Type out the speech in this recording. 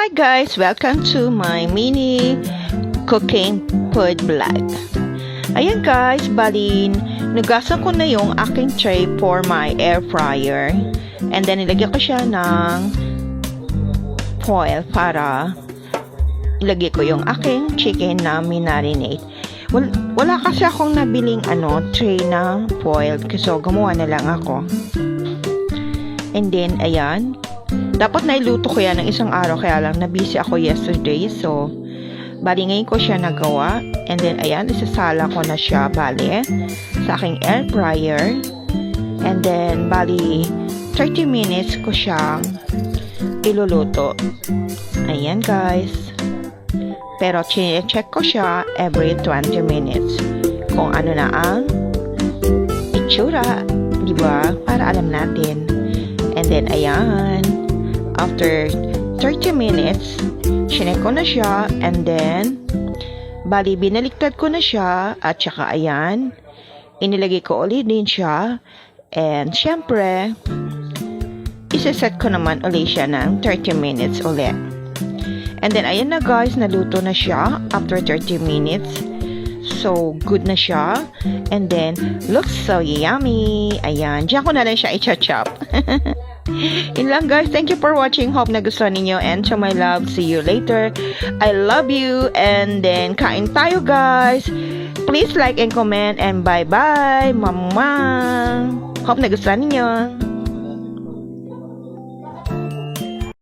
Hi guys! Welcome to my mini cooking food vlog. Ayan guys, bali nugasan ko na yung aking tray for my air fryer. And then nilagyan ko siya ng foil para ilagay ko yung aking chicken na minarinate. Wala kasi akong nabiling tray na foil, so gumawa na lang ako. And then ayan, dapat nailuto ko yan ng isang araw, kaya lang na-busy ako yesterday. So, bali ngayon ko siya nagawa. And then, ayan, isasala ko na siya, bali, sa aking air fryer. And then, bali, 30 minutes ko siyang iluluto. Ayan, guys. Pero, check ko siya every 20 minutes. Kung ano na ang itsura, diba? Para alam natin. And then, ayan. After 30 minutes, chinek ko na siya, and then, bali, binaliktad ko na siya, at saka, ayan, inilagay ko ulit din siya, and, syempre, isa-set ko naman ulit siya ng 30 minutes ulit. And then, ayan na guys, naluto na siya, after 30 minutes, so, good na siya, and then, looks so yummy, ayan, diyan ko na lang siya i-chop. Yun lang guys, thank you for watching, hope nagustuhan ninyo, and to my love, see you later, I love you, and then kain tayo guys, please like and comment, and bye bye, mama, hope nagustuhan ninyo.